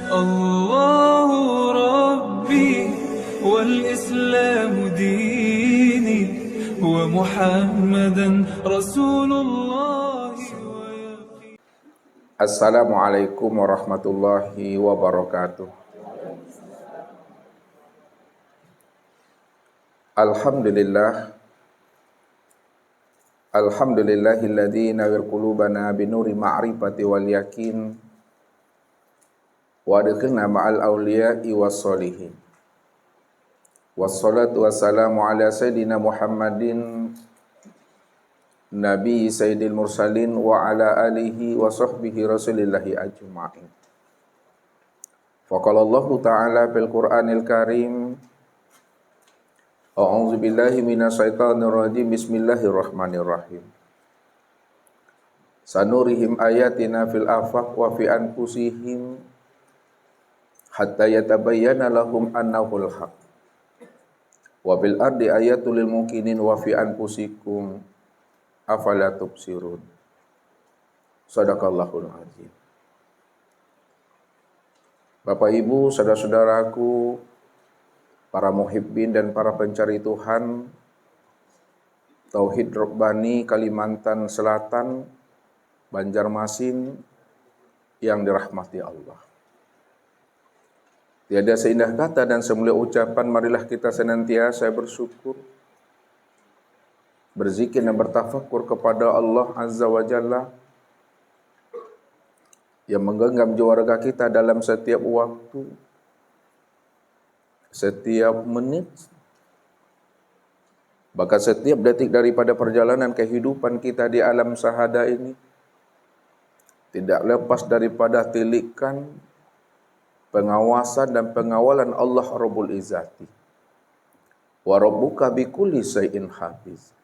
الله ربي والإسلام ديني ومحمدا رسول الله. Assalamualaikum warahmatullahi wabarakatuh. Alhamdulillahilladzi nawwir qulubana binuri ma'rifati wal yakin wa adkhilna ma'al awliya'i was solihin. Wassalatu wassalamu ala sayyidina Muhammadin Nabi Sayyidil Mursalin wa ala alihi wa sahbihi rasulillahi ajma'in. Faqala Allahu ta'ala fil Qur'anil Karim, a'udzu billahi minasyaitonir rajim, bismillahirrahmanirrahim. Sanurihim ayatina fil afaq wa fi anfusihim hatta yatabayyana lahum annahul haq. Wa bil ardi ayatul lil mukminin wa fi anfusikum afala tubsirun. Shadaqallahul azim. Bapak Ibu, saudara-saudaraku, para muhibbin dan para pencari Tuhan Tauhid Rabbani Kalimantan Selatan, Banjarmasin yang dirahmati Allah. Tiada seindah kata dan semulia ucapan, marilah kita senantiasa bersyukur, berzikir dan bertafakur kepada Allah Azza wa Jalla yang menggenggam jiwa raga kita dalam setiap waktu, setiap menit, bahkan setiap detik daripada perjalanan kehidupan kita di alam sahada ini, tidak lepas daripada tilikan, pengawasan dan pengawalan Allah Rabbul Izzati. Wa rabbuka bikulli syai'in hafiz.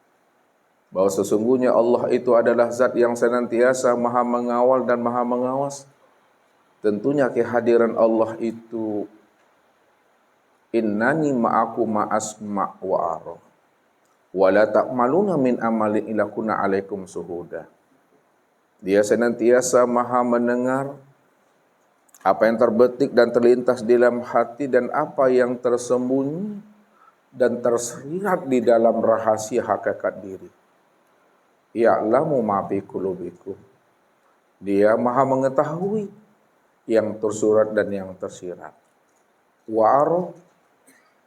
Bahwa sesungguhnya Allah itu adalah zat yang senantiasa maha mengawal dan maha mengawas. Tentunya kehadiran Allah itu innani ma'akum ma'asma' wa ara wa la ta'maluna min amalin illa kunna 'alaikum suhuda. Dia senantiasa maha mendengar apa yang terbetik dan terlintas di dalam hati dan apa yang tersembunyi dan tersirat di dalam rahasia hakikat diri. Ya'lamu ma fi qulubikum. Dia maha mengetahui yang tersurat dan yang tersirat. Wa ara,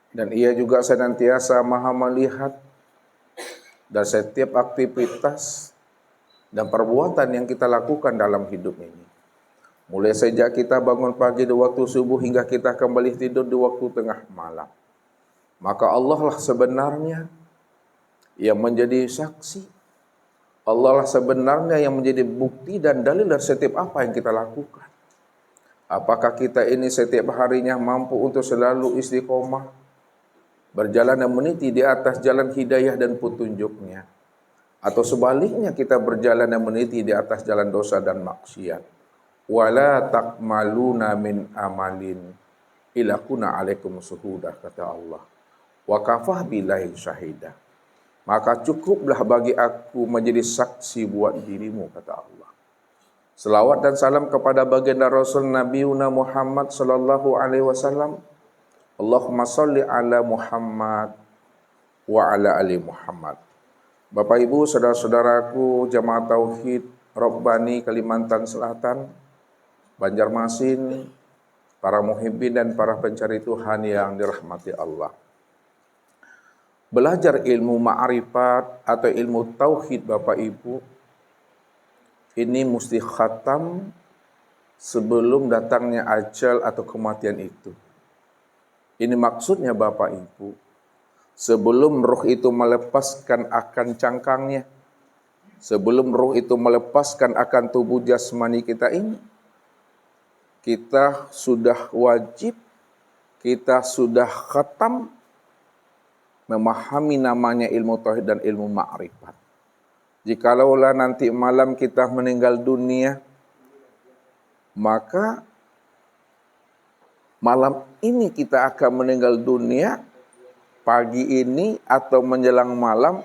dan ia juga senantiasa maha melihat dan setiap aktivitas dan perbuatan yang kita lakukan dalam hidup ini. Mulai sejak kita bangun pagi di waktu subuh hingga kita kembali tidur di waktu tengah malam. Maka Allah lah sebenarnya yang menjadi saksi. Allah lah sebenarnya yang menjadi bukti dan dalil dari setiap apa yang kita lakukan. Apakah kita ini setiap harinya mampu untuk selalu istiqomah, berjalan dan meniti di atas jalan hidayah dan petunjuknya, atau sebaliknya kita berjalan dan meniti di atas jalan dosa dan maksiat. Wala takmaluna min amalin illa kunna 'alaikum syuhuda, kata Allah. Wa kafah billahi syahida. Maka cukuplah bagi aku menjadi saksi buat dirimu, kata Allah. Selawat dan salam kepada baginda Rasul Nabiuna Muhammad sallallahu alaihi wasallam. Allahumma sholli ala Muhammad wa ala ali Muhammad. Bapak Ibu, saudara-saudaraku jamaah Tauhid Rabbani Kalimantan Selatan, Banjarmasin, para muhibbin dan para pencari Tuhan yang dirahmati Allah. Belajar ilmu ma'rifat atau ilmu tauhid, Bapak Ibu, ini mesti khatam sebelum datangnya ajal atau kematian itu. Ini maksudnya Bapak Ibu, sebelum ruh itu melepaskan akan cangkangnya, sebelum ruh itu melepaskan akan tubuh jasmani kita ini, kita sudah wajib, kita sudah khatam memahami namanya ilmu tauhid dan ilmu ma'rifat. Jikalaulah nanti malam kita meninggal dunia, maka malam ini kita akan meninggal dunia, pagi ini atau menjelang malam,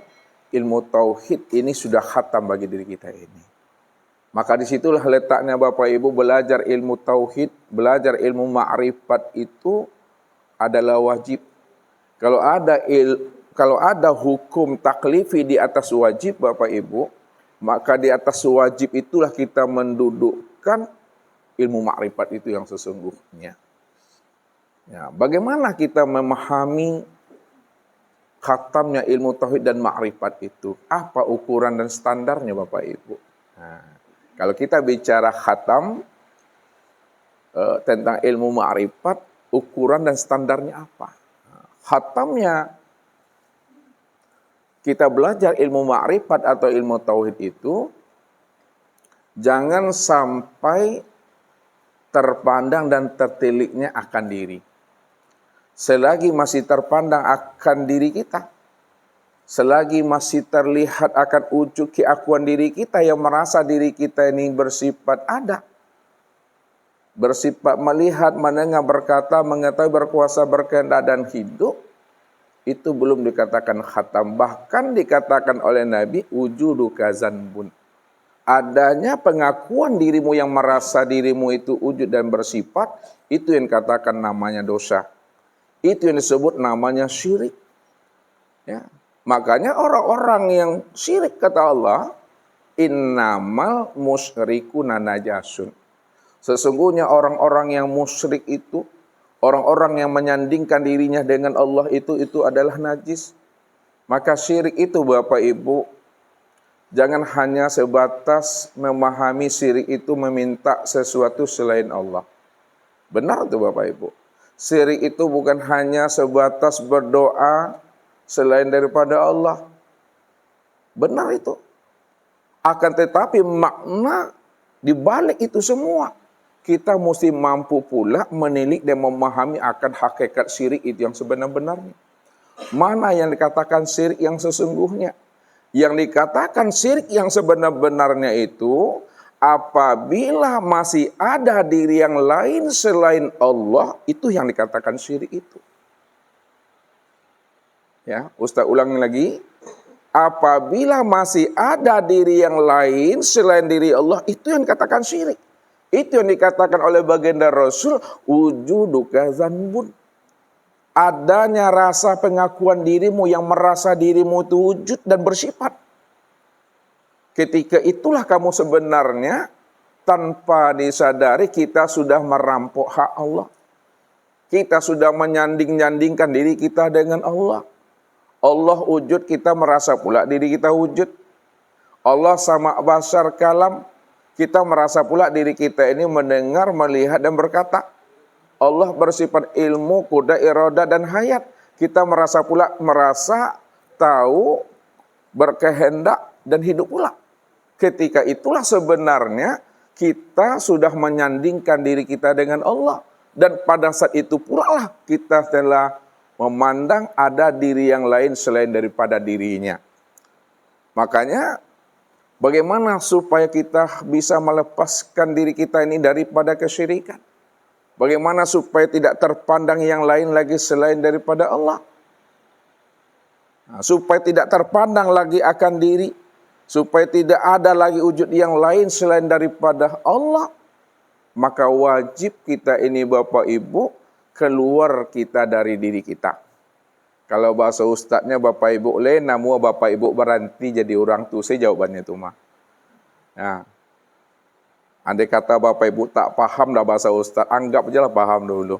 ilmu tauhid ini sudah khatam bagi diri kita ini. Maka disitulah letaknya Bapak Ibu belajar ilmu tauhid, belajar ilmu ma'rifat itu adalah wajib. Kalau ada hukum taklifi di atas wajib Bapak Ibu, maka di atas wajib itulah kita mendudukkan ilmu ma'rifat itu yang sesungguhnya. Ya, bagaimana kita memahami khatamnya ilmu tauhid dan ma'rifat itu? Apa ukuran dan standarnya Bapak Ibu? Nah, kalau kita bicara khatam tentang ilmu ma'rifat, ukuran dan standarnya apa? Nah, khatamnya kita belajar ilmu ma'rifat atau ilmu tauhid itu jangan sampai terpandang dan tertiliknya akan diri. Selagi masih terpandang akan diri kita, selagi masih terlihat akan wujud keakuan diri kita yang merasa diri kita ini bersifat ada, bersifat melihat, mendengar, berkata, mengetahui, berkuasa, berkehendak dan hidup, itu belum dikatakan khatam. Bahkan dikatakan oleh Nabi, wujudu kazanbun. Adanya pengakuan dirimu yang merasa dirimu itu wujud dan bersifat, itu yang katakan namanya dosa. Itu yang disebut namanya syirik. Ya. Makanya orang-orang yang syirik kata Allah, innamal musyrikuna najasun. Sesungguhnya orang-orang yang musyrik itu, orang-orang yang menyandingkan dirinya dengan Allah itu adalah najis. Maka syirik itu Bapak Ibu, jangan hanya sebatas memahami syirik itu meminta sesuatu selain Allah. Benar itu Bapak Ibu. Syirik itu bukan hanya sebatas berdoa selain daripada Allah. Benar itu. Akan tetapi makna di balik itu semua, kita mesti mampu pula menilik dan memahami akan hakikat syirik itu yang sebenar-benarnya. Mana yang dikatakan syirik yang sesungguhnya? Yang dikatakan syirik yang sebenar-benarnya itu apabila masih ada diri yang lain selain Allah, itu yang dikatakan syirik itu. Ya, Ustaz ulangi lagi. Apabila masih ada diri yang lain selain diri Allah, itu yang dikatakan syirik. Itu yang dikatakan oleh baginda Rasul, wujudu kazanbun. Adanya rasa pengakuan dirimu yang merasa dirimu itu wujud dan bersifat. Ketika itulah kamu sebenarnya tanpa disadari kita sudah merampok hak Allah. Kita sudah menyanding-nyandingkan diri kita dengan Allah. Allah wujud, kita merasa pula diri kita wujud. Allah sama basar kalam, kita merasa pula diri kita ini mendengar, melihat dan berkata. Allah bersifat ilmu, kuda, iradah dan hayat. Kita merasa tahu, berkehendak dan hidup pula. Ketika itulah sebenarnya kita sudah menyandingkan diri kita dengan Allah. Dan pada saat itu pula lah kita telah memandang ada diri yang lain selain daripada dirinya. Makanya bagaimana supaya kita bisa melepaskan diri kita ini daripada kesyirikan? Bagaimana supaya tidak terpandang yang lain lagi selain daripada Allah? Nah, supaya tidak terpandang lagi akan diri, supaya tidak ada lagi wujud yang lain selain daripada Allah, maka wajib kita ini Bapak Ibu keluar kita dari diri kita. Kalau bahasa ustadznya Bapak Ibu lena mua Bapak Ibu berhenti jadi orang tuh, saya jawabannya itu mah. Nah, andai kata Bapak Ibu tak paham dah bahasa ustadz, anggap aja lah paham dulu.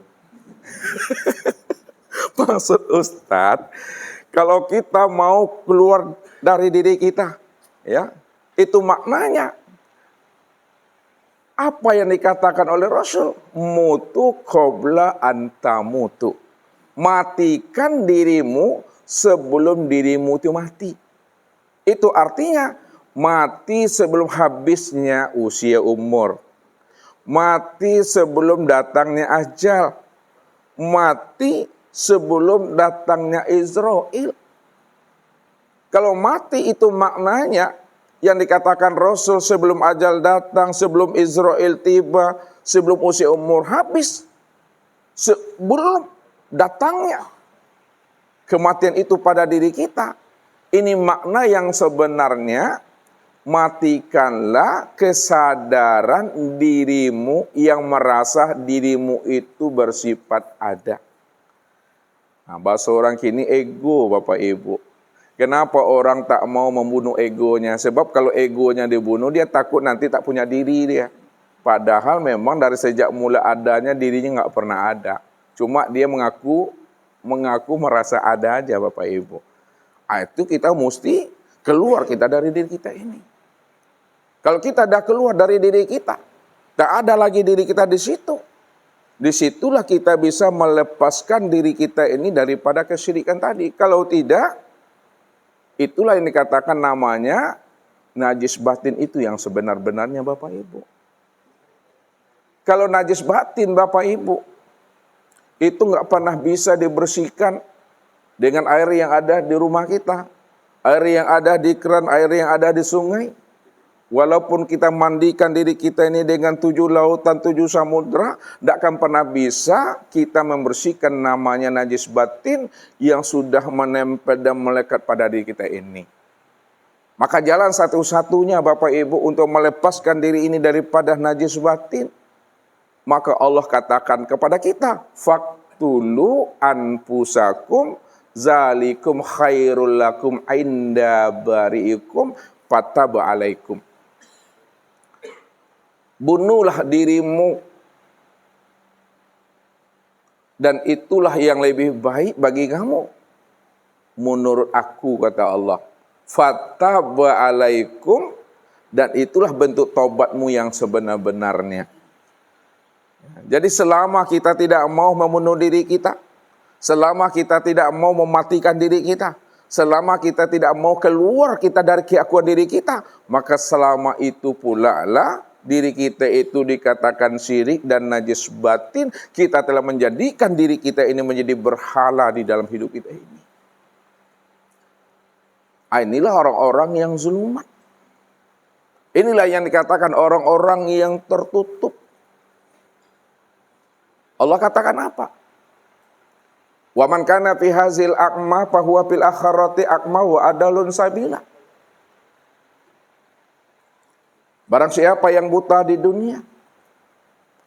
Maksud ustadz, kalau kita mau keluar dari diri kita, ya, itu maknanya apa yang dikatakan oleh Rasul, mutu qabla anta mutu. Matikan dirimu sebelum dirimu itu mati. Itu artinya mati sebelum habisnya usia umur. Mati sebelum datangnya ajal. Mati sebelum datangnya Israel. Kalau mati itu maknanya yang dikatakan Rasul sebelum ajal datang, sebelum Israel tiba, sebelum usia umur habis. Sebelum datangnya kematian itu pada diri kita. Ini makna yang sebenarnya matikanlah kesadaran dirimu yang merasa dirimu itu bersifat ada. Nah, bahasa orang kini ego, Bapak Ibu. Kenapa orang tak mau membunuh egonya? Sebab kalau egonya dibunuh, dia takut nanti tak punya diri dia. Padahal memang dari sejak mula adanya dirinya nggak pernah ada. Cuma dia mengaku merasa ada aja, Bapak Ibu. Nah, itu kita mesti keluar kita dari diri kita ini. Kalau kita dah keluar dari diri kita, tak ada lagi diri kita di situ. Disitulah kita bisa melepaskan diri kita ini daripada kesyirikan tadi. Kalau tidak, itulah yang dikatakan namanya najis batin itu yang sebenar-benarnya, Bapak Ibu. Kalau najis batin, Bapak Ibu, itu nggak pernah bisa dibersihkan dengan air yang ada di rumah kita, air yang ada di keran, air yang ada di sungai. Walaupun kita mandikan diri kita ini dengan 7 lautan, 7 samudra, tidak akan pernah bisa kita membersihkan namanya najis batin yang sudah menempel dan melekat pada diri kita ini. Maka jalan satu-satunya Bapak Ibu untuk melepaskan diri ini daripada najis batin, maka Allah katakan kepada kita, faktulu anfusakum zalikum khairul lakum inda bari'ikum fataba alaikum. Bunuhlah dirimu, dan itulah yang lebih baik bagi kamu menurut aku, kata Allah. Fataba alaikum, dan itulah bentuk taubatmu yang sebenar-benarnya. Jadi selama kita tidak mau membunuh diri kita, selama kita tidak mau mematikan diri kita, selama kita tidak mau keluar kita dari keakuan diri kita, maka selama itu pula lah diri kita itu dikatakan syirik dan najis batin. Kita telah menjadikan diri kita ini menjadi berhala di dalam hidup kita ini. Inilah orang-orang yang zulumat. Inilah yang dikatakan orang-orang yang tertutup. Allah katakan apa? Wa man kana fi hazil aqma fa huwa fil akhirati aqma wa adalun sabila. Barang siapa yang buta di dunia,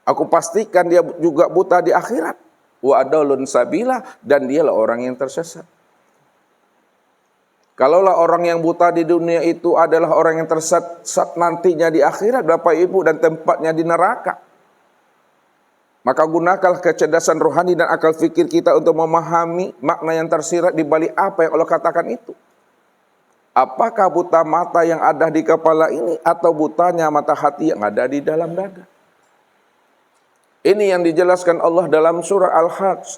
aku pastikan dia juga buta di akhirat. Wa adalun sabila, dan dialah orang yang tersesat. Kalaulah orang yang buta di dunia itu adalah orang yang tersesat nantinya di akhirat, Bapak Ibu, dan tempatnya di neraka, maka gunakanlah kecerdasan rohani dan akal fikir kita untuk memahami makna yang tersirat di balik apa yang Allah katakan itu. Apakah buta mata yang ada di kepala ini atau butanya mata hati yang ada di dalam dada? Ini yang dijelaskan Allah dalam surah Al-Hajj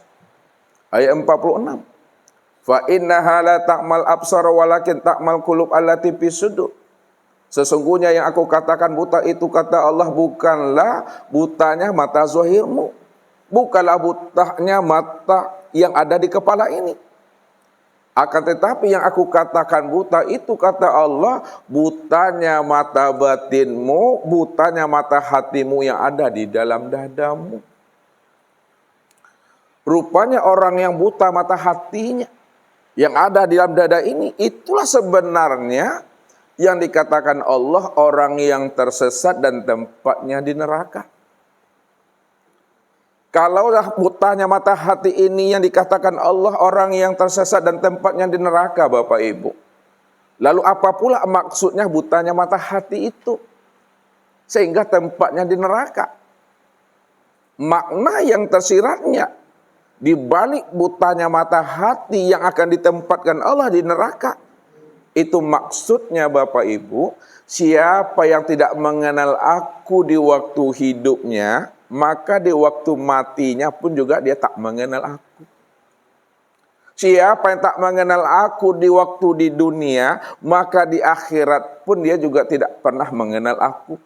ayat 46. Fa innaha la ta'mal absar walakin ta'mal qulub allati fis sudur. Sesungguhnya yang aku katakan buta itu, kata Allah, bukanlah butanya mata zahirmu, bukanlah butanya mata yang ada di kepala ini. Akan tetapi yang aku katakan buta itu, kata Allah, butanya mata batinmu, butanya mata hatimu yang ada di dalam dadamu. Rupanya orang yang buta mata hatinya yang ada di dalam dada ini, itulah sebenarnya yang dikatakan Allah orang yang tersesat dan tempatnya di neraka. Kalaulah butanya mata hati ini yang dikatakan Allah orang yang tersesat dan tempatnya di neraka, Bapak Ibu, lalu apa pula maksudnya butanya mata hati itu sehingga tempatnya di neraka? Makna yang tersiratnya di balik butanya mata hati yang akan ditempatkan Allah di neraka, itu maksudnya, Bapak Ibu, siapa yang tidak mengenal aku di waktu hidupnya, maka di waktu matinya pun juga dia tak mengenal aku. Siapa yang tak mengenal aku di waktu di dunia, maka di akhirat pun dia juga tidak pernah mengenal aku.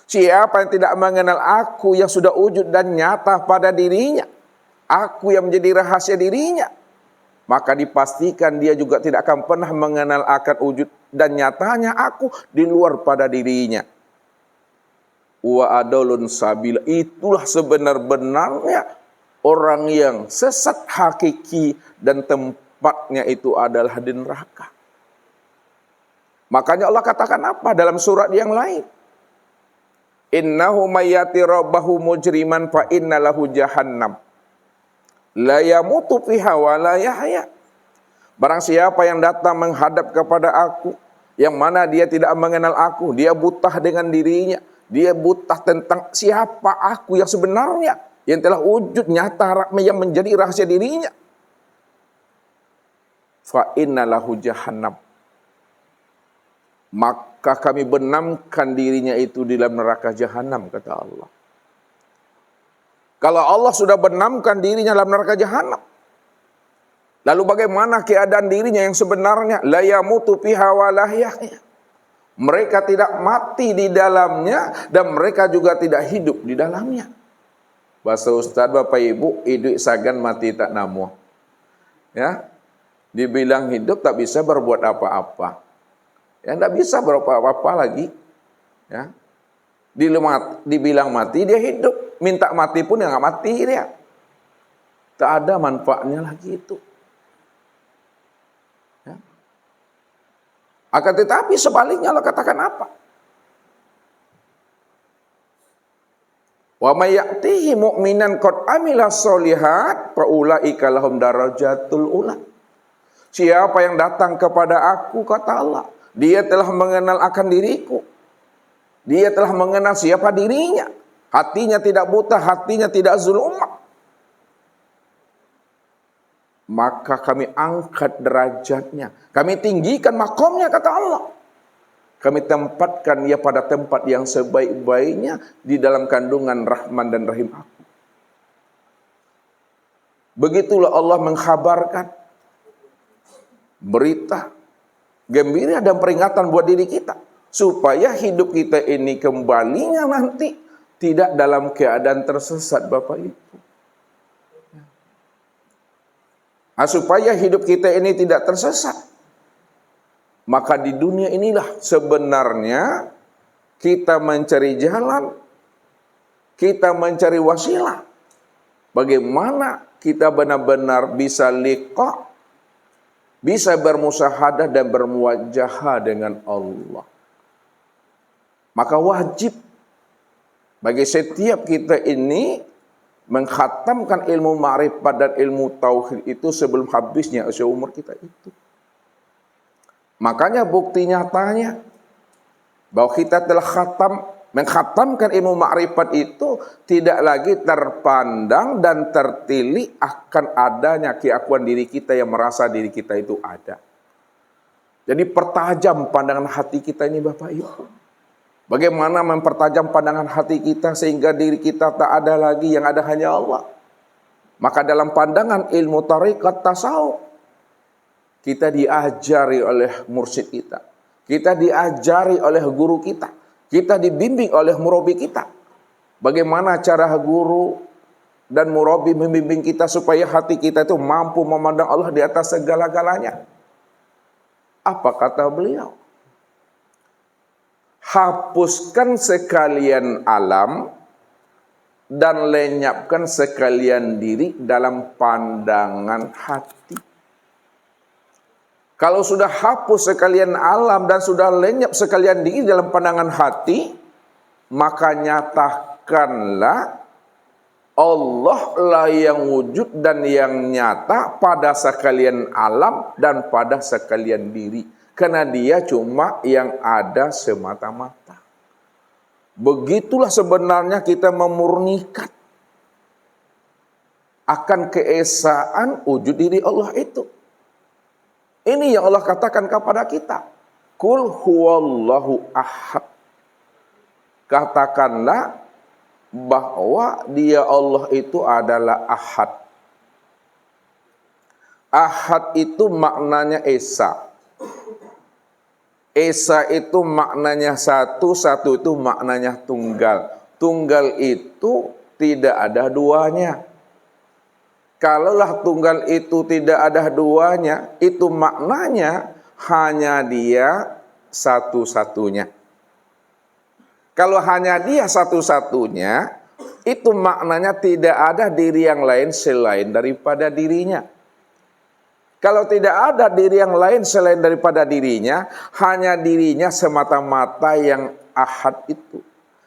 Siapa yang tidak mengenal aku yang sudah wujud dan nyata pada dirinya, aku yang menjadi rahasia dirinya, maka dipastikan dia juga tidak akan pernah mengenal akan wujud dan nyatanya aku di luar pada dirinya. Wa adalun sabila, itulah sebenar-benarnya orang yang sesat hakiki dan tempatnya itu adalah di neraka. Makanya Allah katakan apa dalam surat yang lain? Innahu mayyati rabbahu mujriman fa innalahu jahannam la yamutu fiha wa la yahya. Barang siapa yang datang menghadap kepada aku, yang mana dia tidak mengenal aku, dia buta dengan dirinya, dia buta tentang siapa aku yang sebenarnya, yang telah wujud nyata yang menjadi rahasia dirinya. Fa innalahu jahannam, maka kami benamkan dirinya itu di dalam neraka jahanam, kata Allah. Kalau Allah sudah benamkan dirinya dalam neraka jahanam, lalu bagaimana keadaan dirinya yang sebenarnya? La yamutu fiha wa la yahya. Mereka tidak mati di dalamnya dan mereka juga tidak hidup di dalamnya. Bahasa Ustaz, Bapak Ibu, hidup sagan mati tak namu. Ya, dibilang hidup tak bisa berbuat apa-apa. Ya, tidak bisa berbuat apa-apa lagi. Ya, dibilang mati dia hidup, minta mati pun ya nggak mati dia. Tak ada manfaatnya lagi itu. Akan tetapi sebaliknya Allah katakan apa? Wa may ya'tihi mu'minan qad amila sholihat fa ulaika lahum darajatul ula. Siapa yang datang kepada aku, kata Allah, dia telah mengenal akan diriku. Dia telah mengenal siapa dirinya. Hatinya tidak buta, hatinya tidak zulumah. Maka kami angkat derajatnya, kami tinggikan makomnya, kata Allah. Kami tempatkan dia pada tempat yang sebaik-baiknya di dalam kandungan Rahman dan Rahim aku. Begitulah Allah mengkhabarkan berita gembira dan peringatan buat diri kita, supaya hidup kita ini kembalinya nanti tidak dalam keadaan tersesat, Bapak Ibu. Supaya hidup kita ini tidak tersesat, maka di dunia inilah sebenarnya kita mencari jalan, kita mencari wasilah, bagaimana kita benar-benar bisa liqa, bisa bermusahadah dan bermuwajahah dengan Allah. Maka wajib bagi setiap kita ini mengkhatamkan ilmu ma'rifat dan ilmu tauhid itu sebelum habisnya usia umur kita itu. Makanya bukti nyatanya bahwa kita telah mengkhatamkan ilmu ma'rifat itu tidak lagi terpandang dan tertilik akan adanya keakuan diri kita yang merasa diri kita itu ada. Jadi pertajam pandangan hati kita ini, Bapak Ibu. Bagaimana mempertajam pandangan hati kita sehingga diri kita tak ada lagi, yang ada hanya Allah. Maka dalam pandangan ilmu tarekat tasawuf, kita diajari oleh mursyid kita, kita diajari oleh guru kita, kita dibimbing oleh murabi kita. Bagaimana cara guru dan murabi membimbing kita supaya hati kita itu mampu memandang Allah di atas segala-galanya. Apa kata beliau? Hapuskan sekalian alam dan lenyapkan sekalian diri dalam pandangan hati. Kalau sudah hapus sekalian alam dan sudah lenyap sekalian diri dalam pandangan hati, maka nyatakanlah Allah lah yang wujud dan yang nyata pada sekalian alam dan pada sekalian diri. Karena dia cuma yang ada semata-mata. Begitulah sebenarnya kita memurnikan akan keesaan wujud diri Allah itu. Ini yang Allah katakan kepada kita. Qul huwallahu ahad. Katakanlah bahwa dia Allah itu adalah ahad. Ahad itu maknanya esa. Esa itu maknanya satu, satu itu maknanya tunggal. Tunggal itu tidak ada duanya. Kalaulah tunggal itu tidak ada duanya, itu maknanya hanya dia satu-satunya. Kalau hanya dia satu-satunya, itu maknanya tidak ada diri yang lain selain daripada dirinya. Kalau tidak ada diri yang lain selain daripada dirinya, hanya dirinya semata-mata yang ahad itu.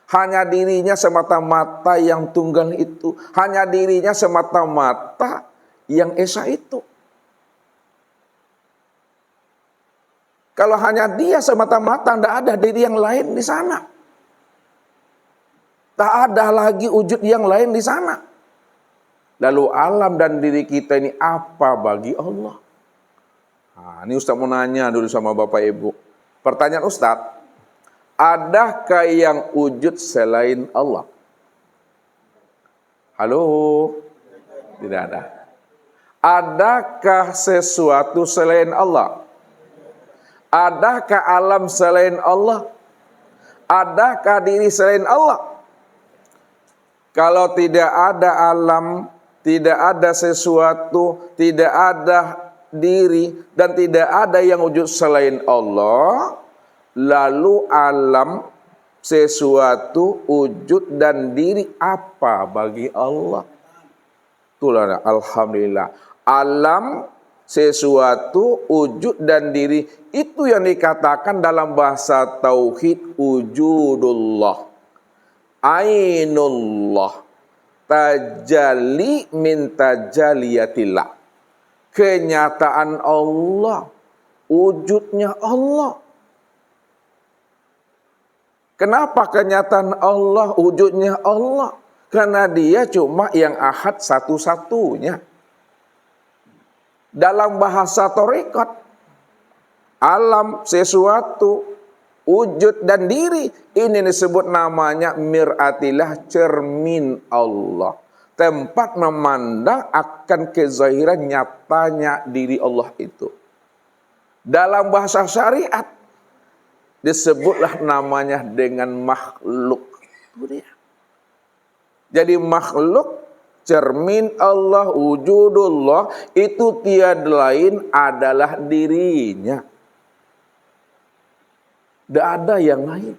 Hanya dirinya semata-mata yang tunggal itu. Hanya dirinya semata-mata yang esa itu. Kalau hanya dia semata-mata, tidak ada diri yang lain di sana. Tak ada lagi wujud yang lain di sana. Lalu alam dan diri kita ini apa bagi Allah? Nah, ini Ustaz mau nanya dulu sama Bapak Ibu. Pertanyaan Ustaz, adakah yang wujud selain Allah? Halo? Tidak ada. Adakah sesuatu selain Allah? Adakah alam selain Allah? Adakah diri selain Allah? Kalau tidak ada alam, tidak ada sesuatu, tidak ada diri, dan tidak ada yang wujud selain Allah, lalu alam, sesuatu, wujud, dan diri apa bagi Allah? Itulah alhamdulillah. Alam, sesuatu, wujud, dan diri, itu yang dikatakan dalam bahasa tauhid wujudullah. Ainullah. Tajalli min tajaliyatillah. Kenyataan Allah, wujudnya Allah. Kenapa kenyataan Allah, wujudnya Allah? Karena dia cuma yang ahad satu-satunya. Dalam bahasa tarekat, alam, sesuatu, wujud dan diri, ini disebut namanya mir'atillah, cermin Allah. Tempat memandang akan kezahiran nyatanya diri Allah itu. Dalam bahasa syariat disebutlah namanya dengan makhluk. Itu dia. Jadi makhluk, cermin Allah, wujudullah, itu tiada lain adalah dirinya. Tidak ada yang lain.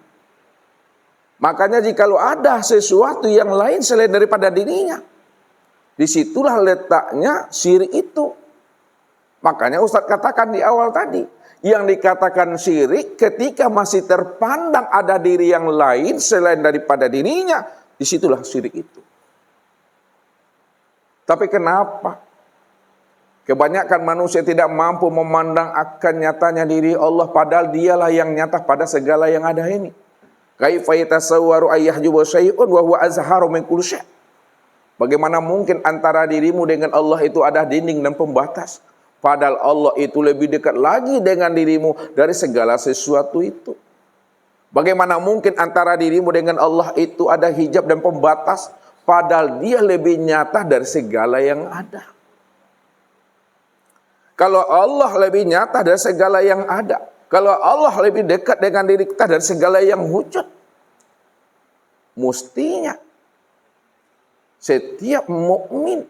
Makanya jikalau ada sesuatu yang lain selain daripada dirinya, disitulah letaknya syirik itu. Makanya Ustaz katakan di awal tadi, yang dikatakan syirik ketika masih terpandang ada diri yang lain selain daripada dirinya, disitulah syirik itu. Tapi kenapa kebanyakan manusia tidak mampu memandang akan nyatanya diri Allah, padahal dialah yang nyata pada segala yang ada ini. Kaifa yatasawwaru ayyahjubu syai'un wa huwa azharu min kulli syai'. Bagaimana mungkin antara dirimu dengan Allah itu ada dinding dan pembatas, padahal Allah itu lebih dekat lagi dengan dirimu dari segala sesuatu itu. Bagaimana mungkin antara dirimu dengan Allah itu ada hijab dan pembatas, padahal dia lebih nyata dari segala yang ada. Kalau Allah lebih nyata dari segala yang ada, kalau Allah lebih dekat dengan diri kita dari segala yang wujud, mestinya setiap mukmin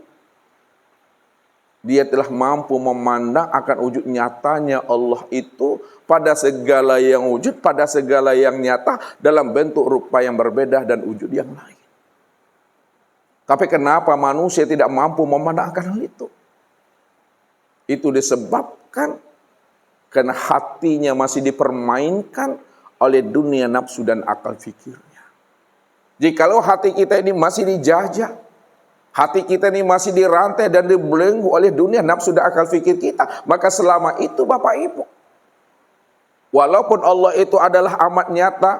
dia telah mampu memandang akan wujud nyatanya Allah itu pada segala yang wujud, pada segala yang nyata, dalam bentuk rupa yang berbeda dan wujud yang lain. Tapi kenapa manusia tidak mampu memandang akan hal itu? Itu disebabkan karena hatinya masih dipermainkan oleh dunia nafsu dan akal fikirnya. Jikalau hati kita ini masih dijajah, hati kita ini masih dirantai dan dibelenggu oleh dunia nafsu dan akal fikir kita, maka selama itu Bapak Ibu, walaupun Allah itu adalah amat nyata,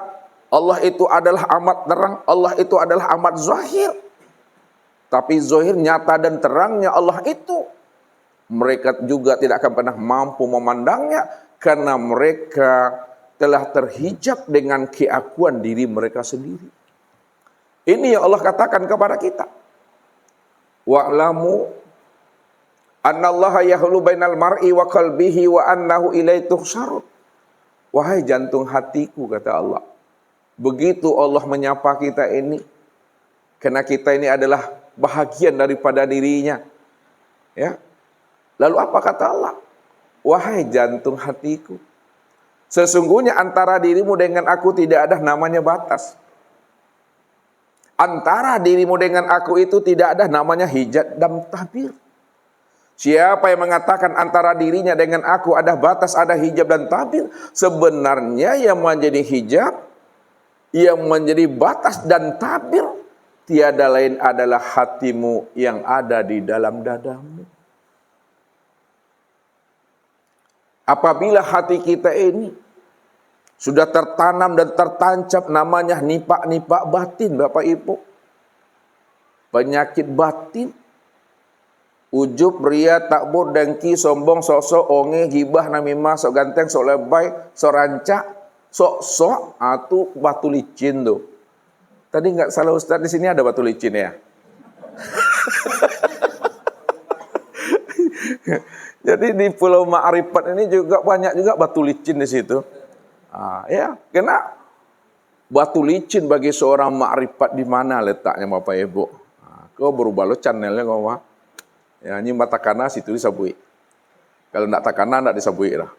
Allah itu adalah amat terang, Allah itu adalah amat zahir, tapi zahir, nyata dan terangnya Allah itu, mereka juga tidak akan pernah mampu memandangnya, karena mereka telah terhijab dengan keakuan diri mereka sendiri. Ini yang Allah katakan kepada kita. Wa'lamu annallaha yahulu bainal mar'i wa qalbihi wa annahu ilaihi tuhsyarun. Wahai jantung hatiku, kata Allah. Begitu Allah menyapa kita ini, karena kita ini adalah bahagian daripada dirinya. Ya. Lalu apa kata Allah? Wahai jantung hatiku, sesungguhnya antara dirimu dengan aku tidak ada namanya batas. Antara dirimu dengan aku itu tidak ada namanya hijab dan tabir. Siapa yang mengatakan antara dirinya dengan aku ada batas, ada hijab dan tabir, sebenarnya yang menjadi hijab, yang menjadi batas dan tabir, tiada lain adalah hatimu yang ada di dalam dadamu. Apabila hati kita ini sudah tertanam dan tertancap namanya nipak-nipak batin, Bapak Ibu. Penyakit batin, ujub, ria, takbur, dengki, sombong, sok-sok, onge, gibah, namimah, sok ganteng, sok lebay, sok rancak, sok-sok, itu batu licin tuh. Tadi nggak salah Ustaz, di sini ada batu licin ya. Jadi di Pulau Ma'rifat ini juga banyak juga batu licin di situ. Ya, kena batu licin bagi seorang ma'rifat di mana letaknya Bapak Ibu. Kau berubah lo channelnya kau mah. Ya, ini mata kanan situ disabui. Kalau nak takana nak disabui lah.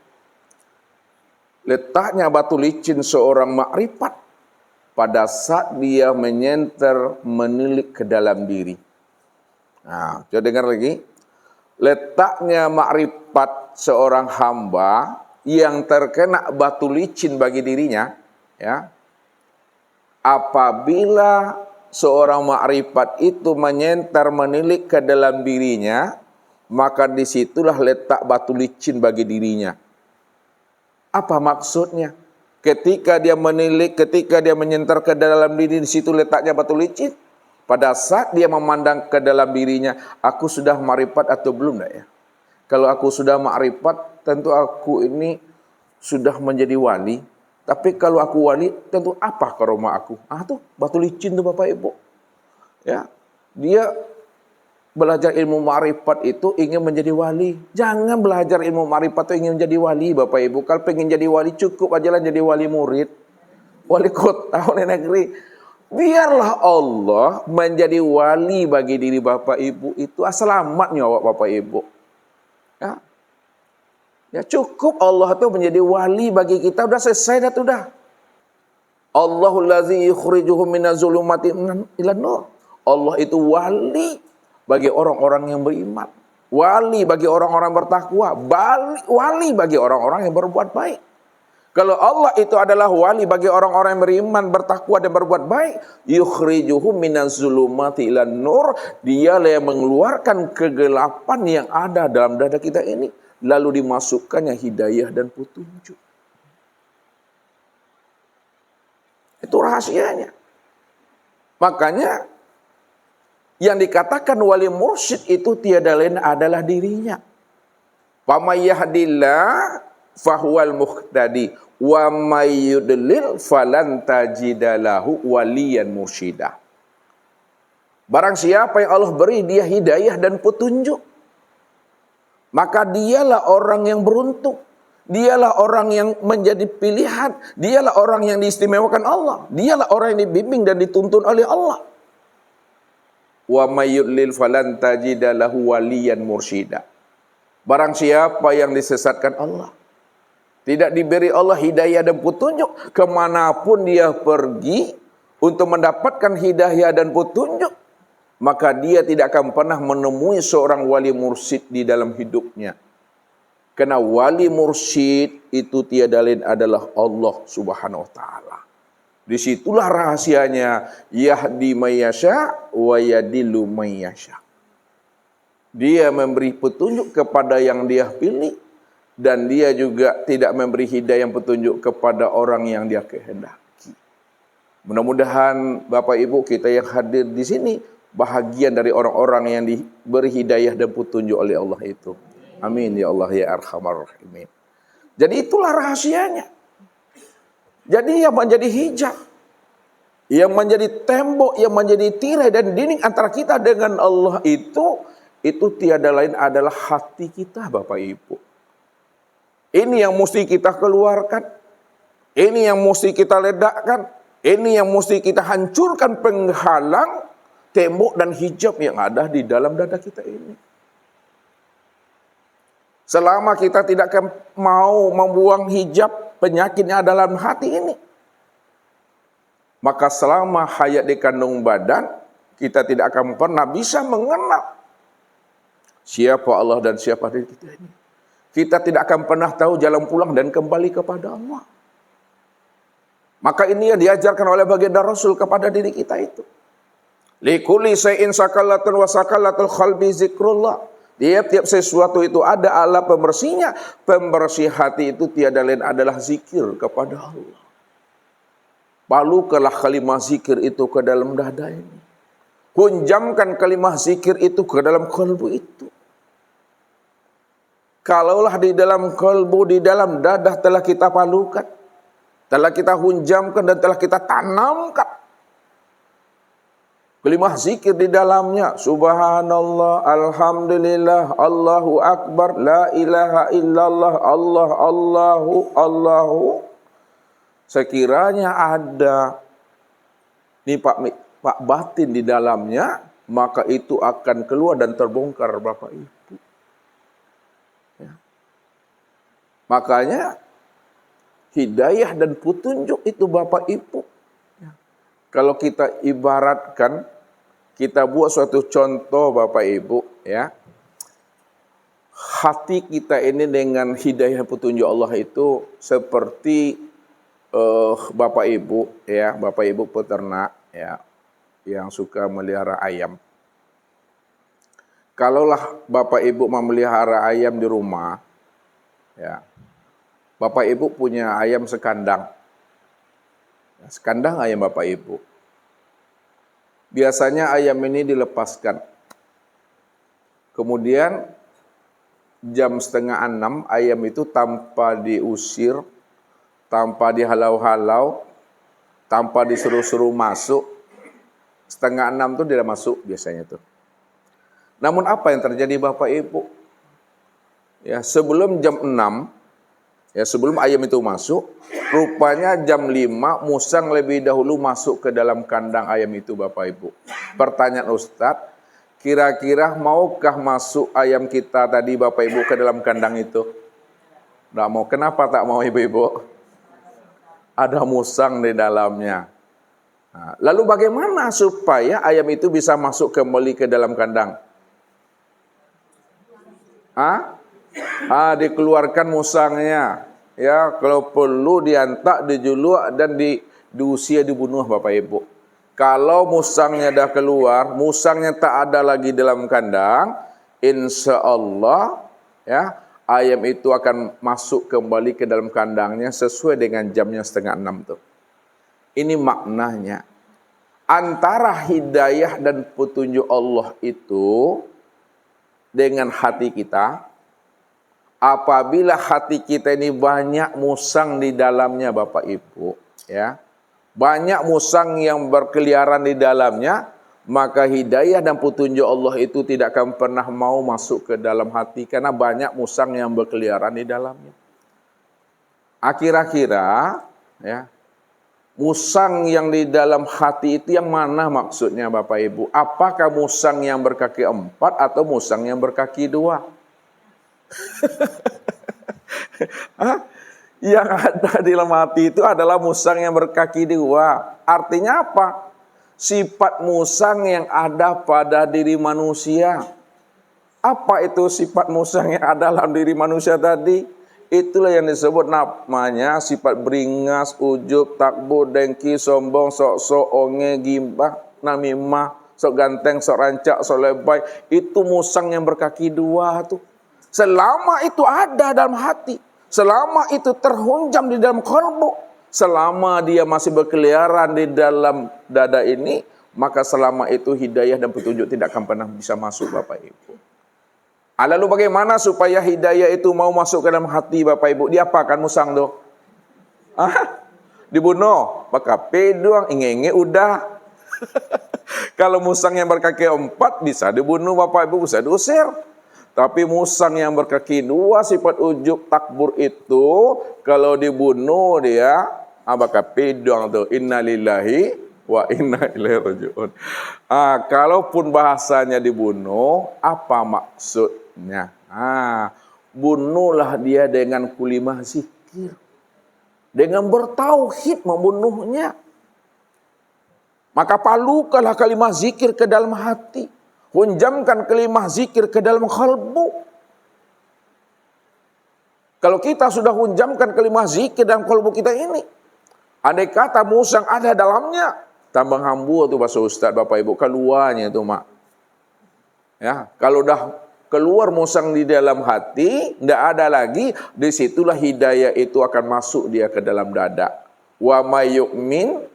Letaknya batu licin seorang ma'rifat pada saat dia menyenter, menilik ke dalam diri. Nah, coba dengar lagi. Letaknya ma'rifat seorang hamba yang terkena batu licin bagi dirinya, ya. Apabila seorang ma'rifat itu menyenter, menilik ke dalam dirinya, maka disitulah letak batu licin bagi dirinya. Apa maksudnya? Ketika dia menilik, ketika dia menyenter ke dalam diri, di situ letaknya batu licin. Pada saat dia memandang ke dalam dirinya, aku sudah ma'rifat atau belum enggak ya? Kalau aku sudah ma'rifat, tentu aku ini sudah menjadi wali. Tapi kalau aku wali, tentu apa karomah aku? Tuh batu licin tuh Bapak Ibu. Ya, dia belajar ilmu ma'rifat itu ingin menjadi wali. Jangan belajar ilmu ma'rifat itu ingin menjadi wali Bapak Ibu. Kalau pengen jadi wali cukup aja lah jadi wali murid, wali kota, wali negeri. Biarlah Allah menjadi wali bagi diri Bapak Ibu itu selamat nyawa Bapak Ibu. Ya. Ya cukup Allah itu menjadi wali bagi kita, udah selesai dah sudah. Allahul ladzi yukhrijuhum minaz zulumati ilan nur. Allah itu wali bagi orang-orang yang beriman, wali bagi orang-orang bertakwa, wali bagi orang-orang yang berbuat baik. Kalau Allah itu adalah wali bagi orang-orang yang beriman, bertakwa dan berbuat baik, yukhrijuhum minaz zulumati ilan nur, dialah yang mengeluarkan kegelapan yang ada dalam dada kita ini, lalu dimasukkannya hidayah dan petunjuk. Itu rahasianya. Makanya yang dikatakan wali mursyid itu tiada lain adalah dirinya. May yahdillah fahuwal muhtadi wa may yudlil falan tajidalahu waliyan mursyidah. Barang siapa yang Allah beri dia hidayah dan petunjuk, maka dialah orang yang beruntung. Dialah orang yang menjadi pilihan. Dialah orang yang diistimewakan Allah. Dialah orang yang dibimbing dan dituntun oleh Allah. Wa may yudlil falan tajidalahu waliyan mursyida. Barang siapa yang disesatkan Allah, tidak diberi Allah hidayah dan petunjuk, kemanapun dia pergi untuk mendapatkan hidayah dan petunjuk, maka dia tidak akan pernah menemui seorang wali mursyid di dalam hidupnya. Karena wali mursyid itu tiada lain adalah Allah Subhanahu wa taala. Disitulah rahasianya, yahdi mayyasha wa yadillu mayyasha. Dia memberi petunjuk kepada yang dia pilih, dan dia juga tidak memberi hidayah yang petunjuk kepada orang yang dia kehendaki. Mudah-mudahan Bapak Ibu kita yang hadir di sini bahagian dari orang-orang yang diberi hidayah dan petunjuk oleh Allah itu. Amin ya Allah ya arhamar rahimin. Jadi itulah rahasianya. Jadi yang menjadi hijab, yang menjadi tembok, yang menjadi tirai dan dinding antara kita dengan Allah itu tiada lain adalah hati kita Bapak Ibu. Ini yang mesti kita keluarkan. Ini yang mesti kita ledakkan. Ini yang mesti kita hancurkan penghalang tembok dan hijab yang ada di dalam dada kita ini. Selama kita tidak akan mau membuang hijab penyakitnya dalam hati ini, maka selama hayat di kandung badan, kita tidak akan pernah bisa mengenal siapa Allah dan siapa diri kita ini. Kita tidak akan pernah tahu jalan pulang dan kembali kepada Allah. Maka ini yang diajarkan oleh baginda Rasul kepada diri kita itu. Likulli syai'in sakalatun wa sakalatul qalbi zikrullah. Tiap-tiap sesuatu itu ada alat pembersihnya. Pembersih hati itu tiada lain adalah zikir kepada Allah. Balukanlah kalimah zikir itu ke dalam dada ini. Kunjamkan kalimah zikir itu ke dalam kalbu itu. Kalaulah di dalam kalbu, di dalam dada telah kita palukan, telah kita hunjamkan dan telah kita tanamkan kalimah zikir di dalamnya. Subhanallah, alhamdulillah, Allahu akbar, la ilaha illallah, Allahu. Sekiranya ada nih Pak batin di dalamnya, maka itu akan keluar dan terbongkar Bapak Ibu. Ya. Makanya hidayah dan petunjuk itu Bapak Ibu. Ya. Kalau kita ibaratkan, kita buat suatu contoh Bapak Ibu, ya. Hati kita ini dengan hidayah petunjuk Allah itu seperti Bapak Ibu, ya, Bapak Ibu peternak, ya, yang suka melihara ayam. Kalaulah Bapak Ibu memelihara ayam di rumah, ya, Bapak Ibu punya ayam sekandang. Sekandang ayam Bapak Ibu. Biasanya ayam ini dilepaskan. Kemudian jam 5:30 ayam itu tanpa diusir, tanpa dihalau-halau, tanpa disuruh-suruh masuk, 5:30 tuh tidak masuk biasanya tuh. Namun apa yang terjadi Bapak Ibu? Ya, sebelum jam 6, ya sebelum ayam itu masuk, rupanya jam 5 musang lebih dahulu masuk ke dalam kandang ayam itu Bapak Ibu. Pertanyaan Ustadz, kira-kira maukah masuk ayam kita tadi Bapak Ibu ke dalam kandang itu? Nggak mau. Kenapa tak mau Ibu-Ibu? Ada musang di dalamnya. Nah, lalu bagaimana supaya ayam itu bisa masuk kembali ke dalam kandang? Dikeluarkan musangnya. Ya, kalau perlu diantak, dijuluk dan diusia dibunuh Bapak Ibu. Kalau musangnya dah keluar, musangnya tak ada lagi dalam kandang, insya Allah, ya, ayam itu akan masuk kembali ke dalam kandangnya sesuai dengan jamnya 5:30 tuh. Ini maknanya. Antara hidayah dan petunjuk Allah itu dengan hati kita. Apabila hati kita ini banyak musang di dalamnya Bapak Ibu, ya. Banyak musang yang berkeliaran di dalamnya, maka hidayah dan petunjuk Allah itu tidak akan pernah mau masuk ke dalam hati karena banyak musang yang berkeliaran di dalamnya. Kira-kira, ya, musang yang di dalam hati itu yang mana maksudnya Bapak Ibu? Apakah musang yang berkaki 4 atau musang yang berkaki 2? Yang ada di dalam hati itu adalah musang yang berkaki 2. Artinya apa? Sifat musang yang ada pada diri manusia. Apa itu sifat musang yang ada dalam diri manusia tadi? Itulah yang disebut namanya sifat beringas, ujub, takbur, dengki, sombong, sok-sok, onge, gimbah, namimah, sok ganteng, sok rancak, sok lebay. Itu musang yang berkaki 2 tuh. Selama itu ada dalam hati, selama itu terhunjam di dalam kalbu, selama dia masih berkeliaran di dalam dada ini, maka selama itu hidayah dan petunjuk tidak akan pernah bisa masuk Bapak Ibu. Lalu bagaimana supaya hidayah itu mau masuk ke dalam hati Bapak Ibu? Diapakan musang tuh? Dibunuh? Maka peduang, inge-inge udah. Kalau musang yang berkaki 4 bisa dibunuh Bapak Ibu, bisa diusir. Tapi musang yang berkaki 2 sifat ujub takbur itu kalau dibunuh dia bakal peduang tuh. Innalillahi wa inna ilaihi rajiun. Kalaupun bahasanya dibunuh, apa maksudnya? Bunuhlah dia dengan kalimah zikir. Dengan bertauhid membunuhnya. Maka palukanlah kalimah zikir ke dalam hati. Hunjamkan kalimah zikir ke dalam kalbu. Kalau kita sudah hunjamkan kalimah zikir dalam kalbu kita ini, andai kata musang ada dalamnya, tambang hambu tu bahasa Ustaz Bapak Ibu, keluarnya tu mak. Ya, kalau dah keluar musang di dalam hati, tidak ada lagi, disitulah hidayah itu akan masuk dia ke dalam dada. Wa may yu'min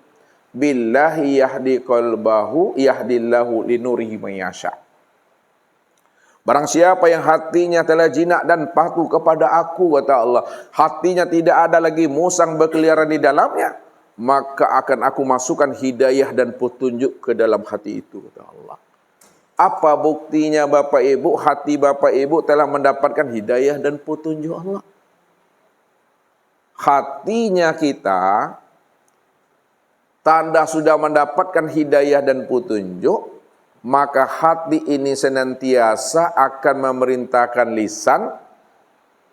billahi yahdi qalbahu yahdillahu linurihi may yasha. Barang siapa yang hatinya telah jinak dan patuh kepada aku, kata Allah, hatinya tidak ada lagi musang berkeliaran di dalamnya, maka akan aku masukkan hidayah dan petunjuk ke dalam hati itu, kata Allah. Apa buktinya Bapak Ibu? Hati Bapak Ibu telah mendapatkan hidayah dan petunjuk Allah. Hatinya kita tanda sudah mendapatkan hidayah dan petunjuk, maka hati ini senantiasa akan memerintahkan lisan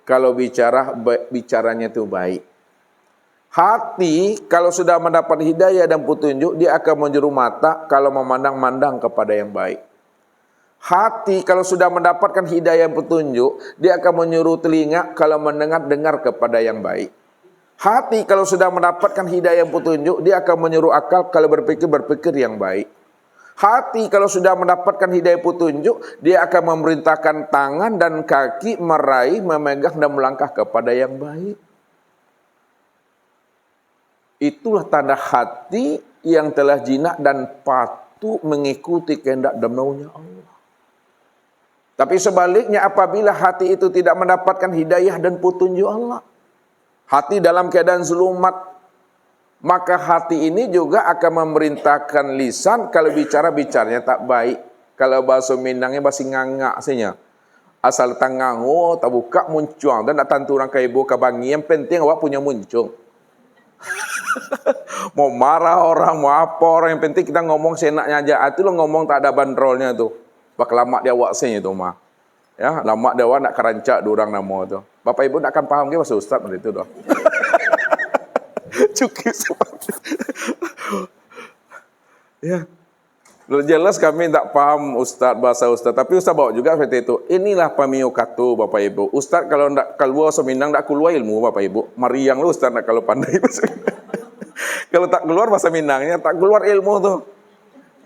kalau bicaranya itu baik. Hati kalau sudah mendapat hidayah dan petunjuk, dia akan menjuru mata kalau memandang-mandang kepada yang baik. Hati kalau sudah mendapatkan hidayah dan petunjuk, dia akan menyuruh telinga kalau mendengar-dengar kepada yang baik. Hati kalau sudah mendapatkan hidayah dan petunjuk, dia akan menyuruh akal kalau berpikir yang baik. Hati kalau sudah mendapatkan hidayah petunjuk, dia akan memerintahkan tangan dan kaki meraih, memegang dan melangkah kepada yang baik. Itulah tanda hati yang telah jinak dan patuh mengikuti kehendak dan maunya Allah. Tapi sebaliknya apabila hati itu tidak mendapatkan hidayah dan petunjuk Allah, hati dalam keadaan zulumat, maka hati ini juga akan memerintahkan lisan kalau bicaranya tak baik. Kalau bahasa Minangnya bahasa ngangak saja. Asal tangango tak buka muncung dan nak tantu orang kaibo kabangi, yang penting awak punya muncung. Mau marah orang, mau apa orang, yang penting kita ngomong senaknya aja. Itu lo ngomong tak ada bandrolnya tu. Bak lama dia awak sini tu mah. Ya, lama dia awak nak kerancak dua orang nama tu. Bapak Ibu nak akan paham ke bahasa Ustaz begitu doh. Cukup seperti ya. Jelas kami tak paham Ustaz bahasa Ustaz, tapi Ustaz bawa juga seperti itu. Inilah pamiu katu Bapak Ibu. Ustaz kalau nak keluar seminang tak keluar ilmu Bapak Ibu. Mariang lu Ustaz nak kalau pandai bahasa kalau tak keluar bahasa Minangnya tak keluar ilmu tuh.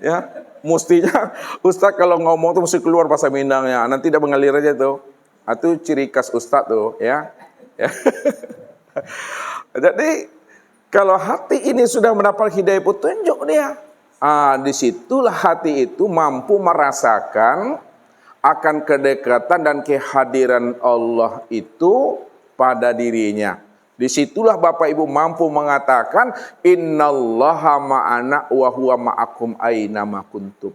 Ya, mestinya Ustaz kalau ngomong tuh mesti keluar bahasa Minangnya. Nanti tidak mengalir aja tuh. Itu ciri khas Ustaz tuh, ya. Ya. Jadi kalau hati ini sudah mendapat hidayah petunjuk dia, disitulah hati itu mampu merasakan akan kedekatan dan kehadiran Allah itu pada dirinya. Disitulah Bapak Ibu mampu mengatakan innallaha ma'ana wa huwa ma'akum aina ma kuntum.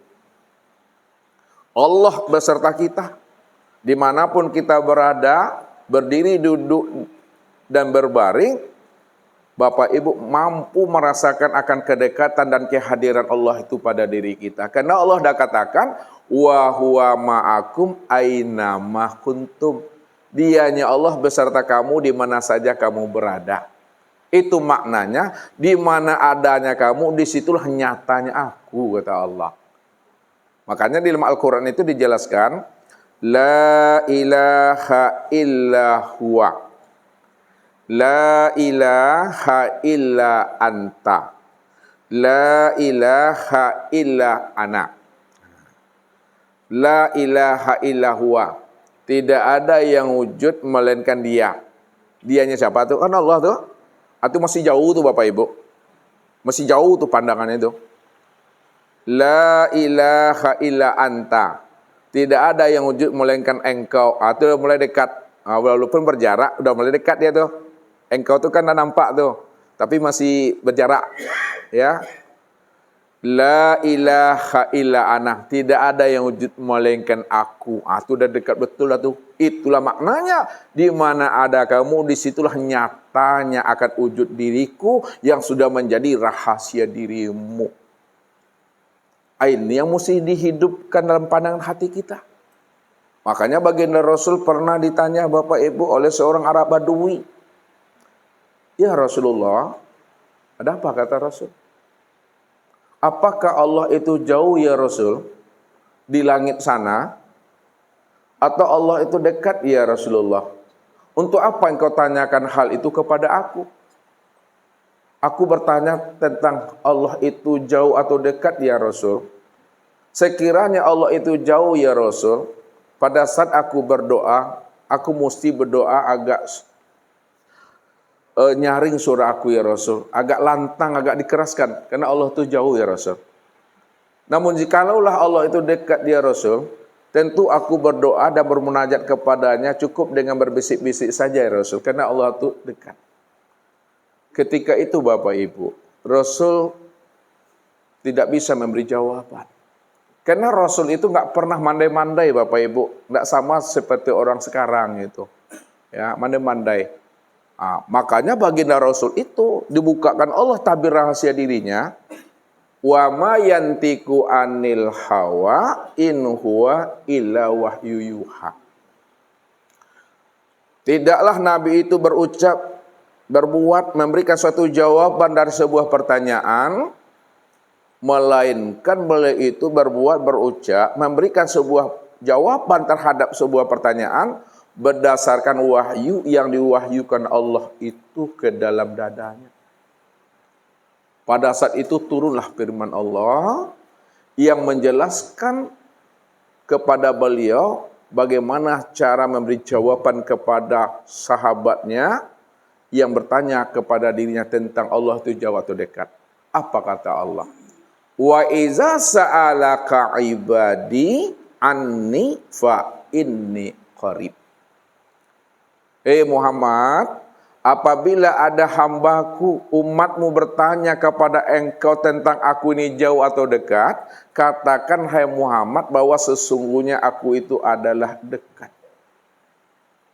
Allah beserta kita dimanapun kita berada, berdiri, duduk, dan berbaring. Bapak Ibu mampu merasakan akan kedekatan dan kehadiran Allah itu pada diri kita. Karena Allah dah katakan, wa huwa ma'akum aina ma kuntum. Dianya Allah beserta kamu di mana saja kamu berada. Itu maknanya, di mana adanya kamu, disitulah nyatanya aku, kata Allah. Makanya di dalam Al-Quran itu dijelaskan, la ilaha illa huwa. La ilaha illa anta. La ilaha illa ana. La ilaha illa huwa. Tidak ada yang wujud melainkan dia. Dianya siapa tuh? Kan Allah tuh. Itu masih jauh tuh Bapak Ibu. Masih jauh tuh pandangannya itu. La ilaha illa anta. Tidak ada yang wujud melainkan engkau. Itu udah mulai dekat. Walaupun berjarak, udah mulai dekat dia tuh. Engkau tuh kan dah nampak tuh. Tapi masih berjarak. Ya. La ilaha illa ana. Tidak ada yang wujud melainkan aku. Itu udah dekat betul lah tuh. Itulah maknanya. Di mana ada kamu, disitulah nyatanya akan wujud diriku yang sudah menjadi rahasia dirimu. Ini yang mesti dihidupkan dalam pandangan hati kita. Makanya baginda Rasul pernah ditanya Bapak Ibu oleh seorang Arab Badui. Ya Rasulullah, ada apa kata Rasul? Apakah Allah itu jauh ya Rasul? di langit sana? Atau Allah itu dekat ya Rasulullah? Untuk apa engkau tanyakan hal itu kepada aku? Aku bertanya tentang Allah itu jauh atau dekat ya Rasul. Sekiranya Allah itu jauh ya Rasul, pada saat aku berdoa, aku mesti berdoa agak nyaring suara aku ya Rasul. Agak lantang, agak dikeraskan. Karena Allah itu jauh ya Rasul. Namun jikalaulah Allah itu dekat ya Rasul, tentu aku berdoa dan bermunajat kepadanya cukup dengan berbisik-bisik saja ya Rasul. Karena Allah itu dekat. Ketika itu Bapak Ibu, Rasul tidak bisa memberi jawaban. Karena Rasul itu nggak pernah mandai-mandai Bapak Ibu. Nggak sama seperti orang sekarang itu. Ya, mandai-mandai. Makanya baginda Rasul itu dibukakan Allah tabir rahasia dirinya. Wa ma yantiku anil hawa in huwa illa wahyu yuha. Tidaklah Nabi itu berucap, berbuat, memberikan suatu jawaban dari sebuah pertanyaan, melainkan beliau itu berbuat, berucap, memberikan sebuah jawaban terhadap sebuah pertanyaan berdasarkan wahyu yang diwahyukan Allah itu ke dalam dadanya. Pada saat itu turunlah firman Allah yang menjelaskan kepada beliau bagaimana cara memberi jawaban kepada sahabatnya yang bertanya kepada dirinya tentang Allah itu jauh atau dekat. Apa kata Allah? Wa iza sa'alaka ibadi anni fa inni qarib. Muhammad, apabila ada hambaku, umatmu bertanya kepada engkau tentang aku ini jauh atau dekat, katakan hai Muhammad bahwa sesungguhnya aku itu adalah dekat.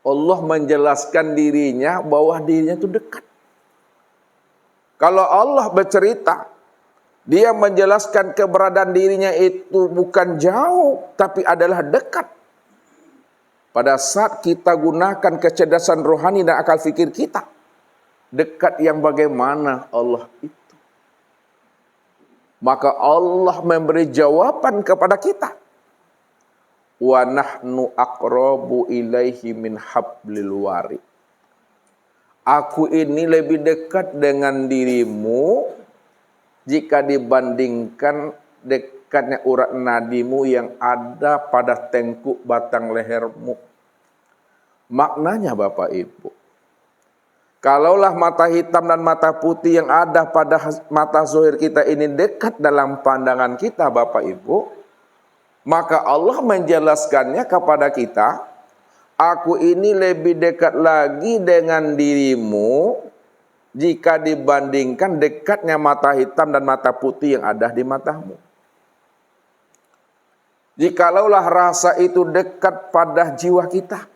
Allah menjelaskan dirinya bahwa dirinya itu dekat. Kalau Allah bercerita, dia menjelaskan keberadaan dirinya itu bukan jauh, tapi adalah dekat. Pada saat kita gunakan kecerdasan rohani dan akal fikir kita, dekat yang bagaimana Allah itu? Maka Allah memberi jawaban kepada kita. Wa nahnu aqrabu ilaihi min hablil warid. Aku ini lebih dekat dengan dirimu jika dibandingkan dekatnya urat nadimu yang ada pada tengkuk batang lehermu. Maknanya Bapak Ibu, kalaulah mata hitam dan mata putih yang ada pada mata zahir kita ini dekat dalam pandangan kita Bapak Ibu, maka Allah menjelaskannya kepada kita, aku ini lebih dekat lagi dengan dirimu jika dibandingkan dekatnya mata hitam dan mata putih yang ada di matamu. Jikalaulah rasa itu dekat pada jiwa kita,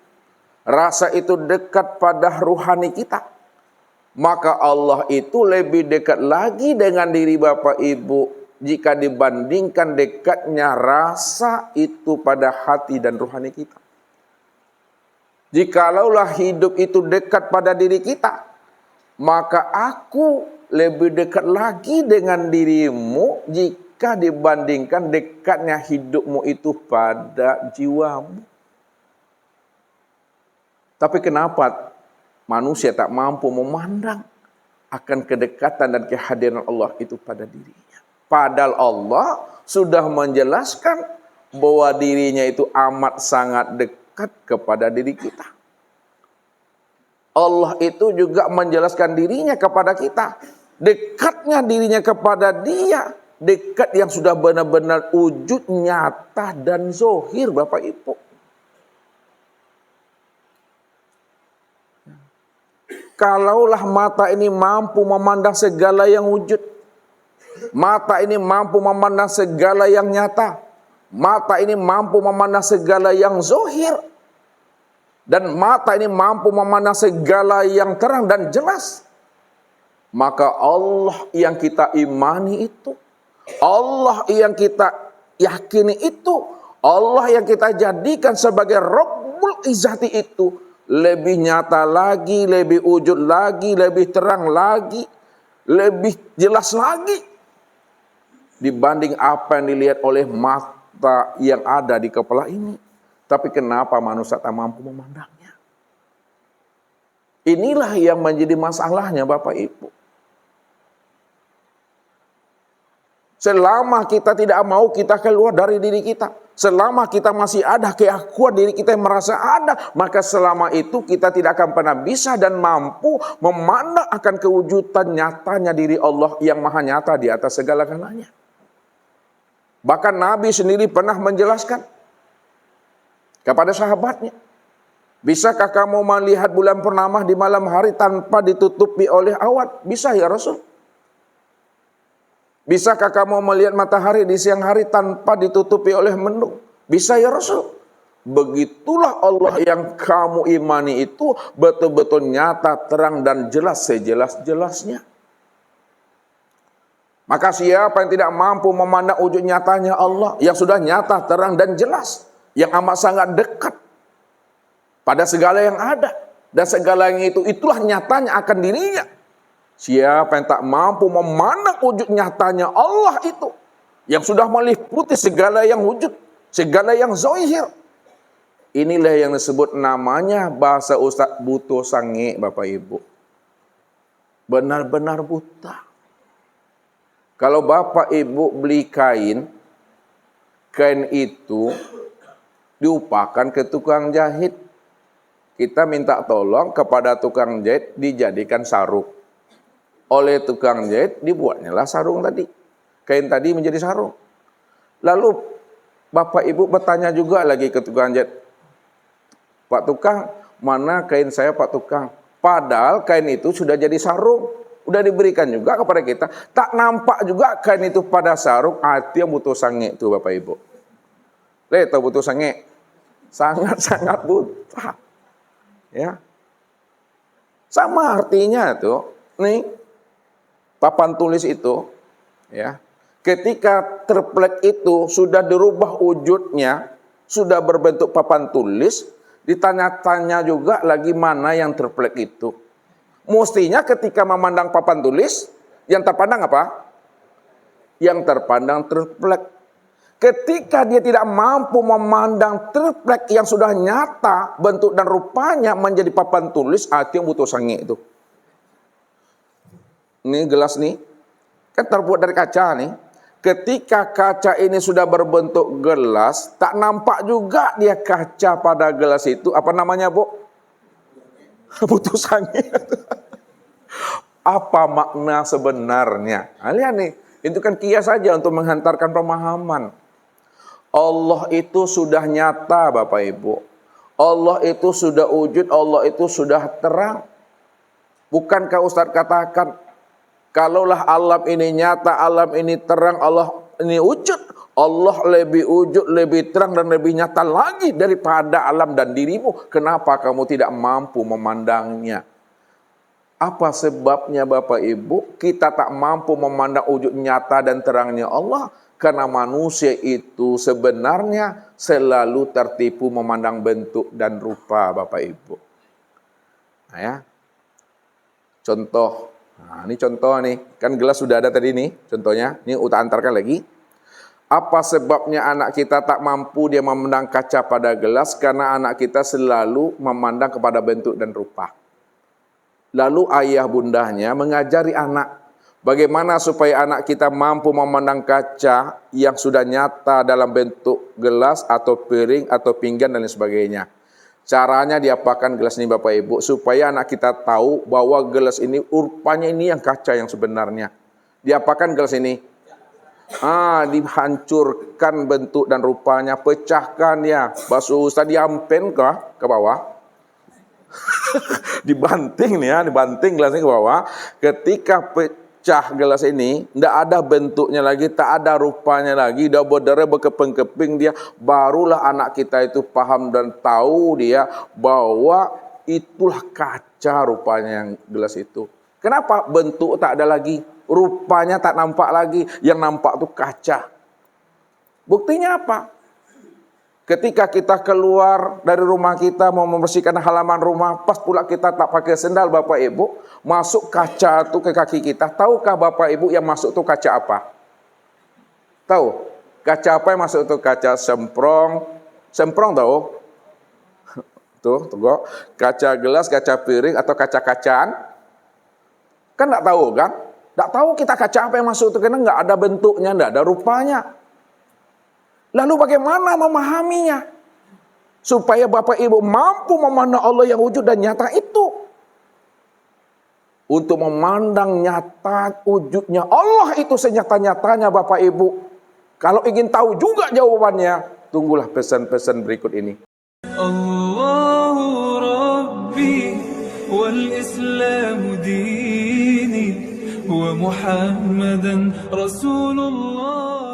rasa itu dekat pada ruhani kita, maka Allah itu lebih dekat lagi dengan diri Bapak Ibu jika dibandingkan dekatnya rasa itu pada hati dan ruhani kita. Jikalaulah hidup itu dekat pada diri kita, maka aku lebih dekat lagi dengan dirimu jika dibandingkan dekatnya hidupmu itu pada jiwamu. Tapi kenapa manusia tak mampu memandang akan kedekatan dan kehadiran Allah itu pada dirinya? Padahal Allah sudah menjelaskan bahwa dirinya itu amat sangat dekat kepada diri kita. Allah itu juga menjelaskan dirinya kepada kita. Dekatnya dirinya kepada dia. Dekat yang sudah benar-benar wujud nyata dan zahir Bapak Ibu. Kalaulah mata ini mampu memandang segala yang wujud. Mata ini mampu memandang segala yang nyata. Mata ini mampu memandang segala yang zahir. Dan mata ini mampu memandang segala yang terang dan jelas. Maka Allah yang kita imani itu, Allah yang kita yakini itu, Allah yang kita jadikan sebagai Rabbul Izzati itu, lebih nyata lagi, lebih wujud lagi, lebih terang lagi, lebih jelas lagi dibanding apa yang dilihat oleh nyata yang ada di kepala ini. Tapi kenapa manusia tak mampu memandangnya? Inilah yang menjadi masalahnya Bapak Ibu. Selama kita tidak mau, kita keluar dari diri kita. Selama kita masih ada keakuan diri kita yang merasa ada, maka selama itu kita tidak akan pernah bisa dan mampu memandang akan kewujudan nyatanya diri Allah yang maha nyata di atas segala-galanya. Bahkan Nabi sendiri pernah menjelaskan kepada sahabatnya, bisakah kamu melihat bulan purnama di malam hari tanpa ditutupi oleh awan? Bisa ya Rasul. Bisakah kamu melihat matahari di siang hari tanpa ditutupi oleh mendung? Bisa ya Rasul. Begitulah Allah yang kamu imani itu betul-betul nyata, terang dan jelas sejelas-jelasnya. Maka siapa yang tidak mampu memandang wujud nyatanya Allah yang sudah nyata, terang dan jelas, yang amat sangat dekat pada segala yang ada dan segala yang itulah nyatanya akan dirinya. Siapa yang tak mampu memandang wujud nyatanya Allah itu, yang sudah meliputi segala yang wujud, segala yang zahir. Inilah yang disebut namanya bahasa Ustaz buta sange Bapak Ibu. Benar-benar buta. Kalau Bapak Ibu beli kain itu diupakan ke tukang jahit. Kita minta tolong kepada tukang jahit dijadikan sarung. Oleh tukang jahit dibuatnyalah sarung tadi. Kain tadi menjadi sarung. Lalu Bapak Ibu bertanya juga lagi ke tukang jahit, Pak tukang, mana kain saya Pak tukang? Padahal kain itu sudah jadi sarung. Udah diberikan juga kepada kita. Tak nampak juga kain itu pada sarung. Itu yang butuh sange itu Bapak Ibu. Tahu butuh sange? Sangat-sangat buta. Ya. Sama artinya tuh. Nih. Papan tulis itu, ya, ketika triplek itu sudah dirubah wujudnya, sudah berbentuk papan tulis, ditanya-tanya juga lagi mana yang triplek itu. Mestinya ketika memandang papan tulis, yang terpandang apa? Yang terpandang triplek. Ketika dia tidak mampu memandang triplek yang sudah nyata, bentuk dan rupanya menjadi papan tulis, itu yang butuh sange itu. Ini gelas nih, kan terbuat dari kaca nih. Ketika kaca ini sudah berbentuk gelas, tak nampak juga dia kaca pada gelas itu. Apa namanya, Bu? Butuh sange. Apa makna sebenarnya? Lihat nih, itu kan kias saja untuk menghantarkan pemahaman. Allah itu sudah nyata, Bapak Ibu. Allah itu sudah wujud, Allah itu sudah terang. Bukankah Ustaz katakan, kalaulah alam ini nyata, alam ini terang, Allah ini wujud, Allah lebih wujud, lebih terang dan lebih nyata lagi daripada alam dan dirimu. Kenapa kamu tidak mampu memandangnya? Apa sebabnya Bapak Ibu? Kita tak mampu memandang wujud nyata dan terangnya Allah. Karena manusia itu sebenarnya selalu tertipu memandang bentuk dan rupa Bapak Ibu. Nah ya, contoh. Nah, ini contoh nih, kan gelas sudah ada tadi nih, contohnya. Ini Uta antarkan lagi. Apa sebabnya anak kita tak mampu dia memandang kaca pada gelas? Karena anak kita selalu memandang kepada bentuk dan rupa. Lalu ayah bundanya mengajari anak, bagaimana supaya anak kita mampu memandang kaca yang sudah nyata dalam bentuk gelas atau piring atau pinggan dan lain sebagainya. Caranya diapakan gelas ini Bapak Ibu, supaya anak kita tahu bahwa gelas ini rupanya ini yang kaca yang sebenarnya. Diapakan gelas ini? Dihancurkan bentuk dan rupanya, pecahkan ya. Basuh Ustaz diampen ke bawah. Dibanting nih ya, dibanting gelasnya ke bawah. Ketika pecah gelas ini, tidak ada bentuknya lagi, tak ada rupanya lagi, dah berderet berkeping-keping dia, barulah anak kita itu paham dan tahu dia bahwa itulah kaca rupanya yang gelas itu. Kenapa? Bentuk tak ada lagi, rupanya tak nampak lagi, yang nampak itu kaca. Buktinya apa? Ketika kita keluar dari rumah kita mau membersihkan halaman rumah, pas pula kita tak pakai sendal Bapak Ibu, masuk kaca itu ke kaki kita. Tahukah Bapak Ibu yang masuk itu kaca apa? Tahu? Kaca apa yang masuk itu? Kaca semprong. Semprong tahu? Tuh, tunggu. Kaca gelas, kaca piring, atau kaca-kacaan. Kan enggak tahu kan? Enggak tahu kita kaca apa yang masuk itu, karena enggak ada bentuknya, enggak ada rupanya. Lalu bagaimana memahaminya? Supaya Bapak Ibu mampu memandang Allah yang wujud dan nyata itu. Untuk memandang nyata wujudnya Allah itu senyata-nyatanya Bapak Ibu. Kalau ingin tahu juga jawabannya, tunggulah pesan-pesan berikut ini. Allahu Rabbi wal Islamu dini wa Muhammadan Rasulullah.